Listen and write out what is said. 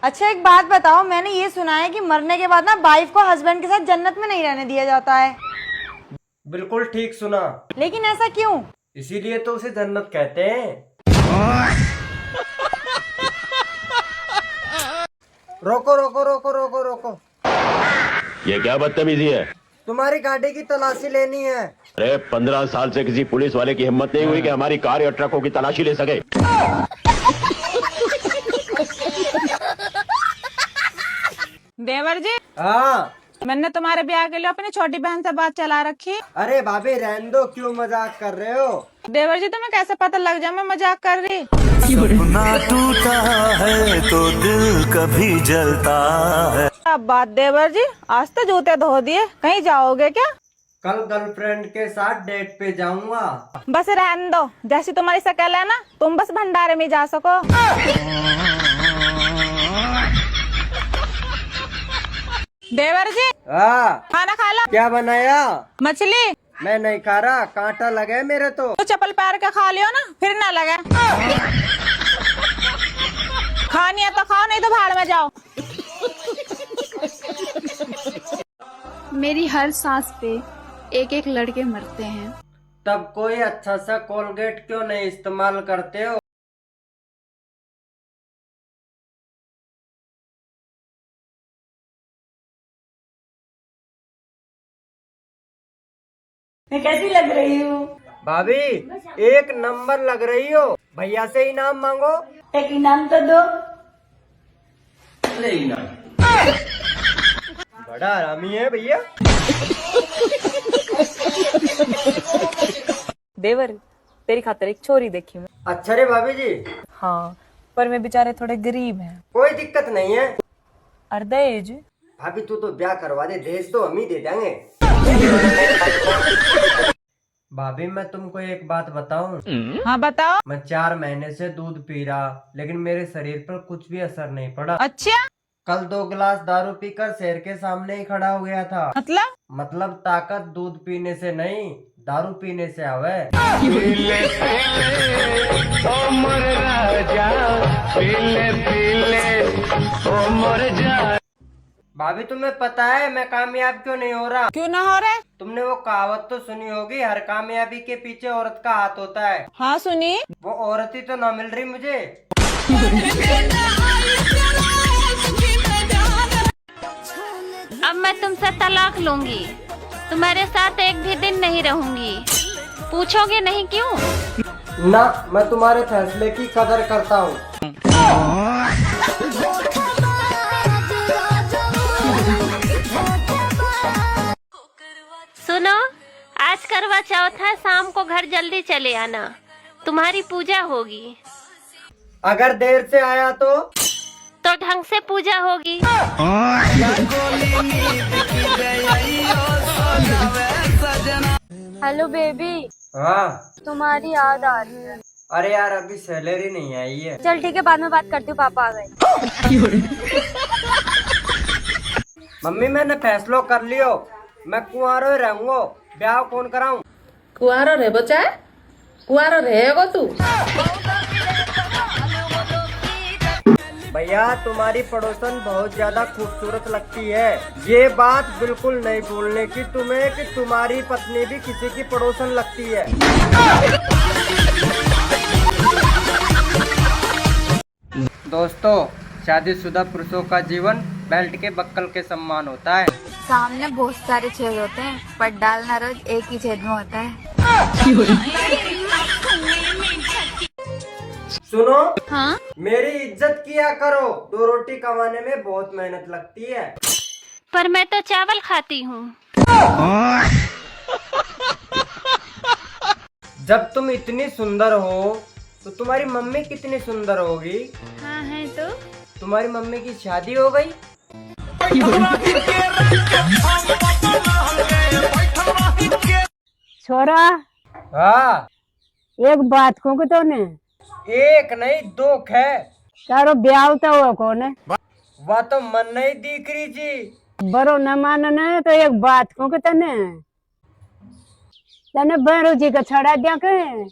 अच्छा एक बात बताओ, मैंने ये सुना है कि मरने के बाद ना वाइफ को हस्बैंड के साथ जन्नत में नहीं रहने दिया जाता है। बिल्कुल ठीक सुना। लेकिन ऐसा क्यों? इसीलिए तो उसे जन्नत कहते हैं। रोको रोको रोको रोको रोको। ये क्या बदतमीजी है? तुम्हारी गाड़ी की तलाशी लेनी है। अरे 15 साल से किसी पुलिस वाले की हिम्मत नहीं हुई कि हमारी कार या ट्रकों की तलाशी ले सके। देवर जी, हाँ। मैंने तुम्हारे ब्याह के लिए अपनी छोटी बहन से बात चला रखी। अरे भाभी रहने दो, क्यों मजाक कर रहे हो? देवर जी, तुम्हें कैसे पता लग जाए मैं मजाक कर रही? सपना टूटा है तो दिल कभी जलता है। अब बात देवर जी, आज तो जूते धो दिए, कहीं जाओगे क्या? कल गर्लफ्रेंड के साथ डेट पे जाऊंगा। बस रहने दो, जैसी तुम्हारी शक्ल है ना, तुम बस भंडारे में जा सको। देवर जी, हाँ। खाना खा लो। क्या बनाया? मछली। मैं नहीं खा रहा, कांटा लगे मेरे तो। तो चप्पल पैर के खा लियो ना, फिर ना लगे। खानी है तो खाओ, नहीं तो भाड़ में जाओ। मेरी हर सांस पे एक एक लड़के मरते हैं। तब कोई अच्छा सा कोलगेट क्यों नहीं इस्तेमाल करते हो? मैं कैसी लग रही हूँ? भाभी एक नंबर लग रही हो। भैया से इनाम मांगो। एक इनाम तो दो। अरे इनाम बड़ा हरामी है भैया। देवर, तेरी खातर एक छोरी देखी मैं। अच्छा रे भाभी जी। हाँ, पर मैं बेचारे थोड़े गरीब हैं। कोई दिक्कत नहीं है। और दहेज? भाभी तू तो ब्याह करवा दे, दहेज तो हम ही दे देंगे। भाभी मैं तुमको एक बात बताऊं? हाँ बताओ। मैं 4 महीने से दूध पी रहा, लेकिन मेरे शरीर पर कुछ भी असर नहीं पड़ा। अच्छा, कल 2 गिलास दारू पीकर शेर के सामने ही खड़ा हो गया था। मतलब ताकत दूध पीने से नहीं, दारू पीने से आवे। भाभी तुम्हें पता है मैं कामयाब क्यों नहीं हो रहा? क्यों ना हो रहा है? तुमने वो कहावत तो सुनी होगी, हर कामयाबी के पीछे औरत का हाथ होता है। हाँ सुनी। वो औरत ही तो ना मिल रही मुझे। अब मैं तुमसे तलाक लूंगी, तुम्हारे साथ एक भी दिन नहीं रहूंगी। पूछोगे नहीं क्यों? ना, मैं तुम्हारे फैसले की कदर करता हूँ। सुनो, आज करवा चौथ है, शाम को घर जल्दी चले आना, तुम्हारी पूजा होगी। अगर देर से आया तो ढंग से पूजा होगी। हेलो बेबी, हाँ। तुम्हारी याद आ रही है। अरे यार अभी सैलरी नहीं आई है। चल ठीक है, बाद में बात करती हूँ, पापा आ गए। मम्मी मैंने फैसलो कर लियो, मैं कुंवारो ही रहूंगा, ब्याह कौन कराऊं? कुआरो रहे बच्चा, कुआरो रहेगा तू। भैया तुम्हारी पड़ोसन बहुत ज्यादा खूबसूरत लगती है। ये बात बिल्कुल नहीं भूलने की तुम्हें कि तुम्हारी पत्नी भी किसी की पड़ोसन लगती है। दोस्तों, शादीशुदा पुरुषों का जीवन बेल्ट के बक्कल के समान होता है। सामने बहुत सारे छेद होते हैं, पर डालना रोज एक ही छेद में होता है। सुनो, हाँ? मेरी इज्जत किया करो, 2 रोटी कमाने में बहुत मेहनत लगती है। पर मैं तो चावल खाती हूँ। जब तुम इतनी सुंदर हो तो तुम्हारी मम्मी कितनी सुंदर होगी? हाँ है तो। तुम्हारी मम्मी की शादी हो गई? छोरा, हाँ। एक बात कहूँ तो ने, एक नहीं 2 है। तारो ब्याह तो हुआ कौन है? वह तो मन नहीं दिख रही जी। बरो न मानने तो एक बात कहूँ तने, तने बहरू जी का छड़ा दिया कहे।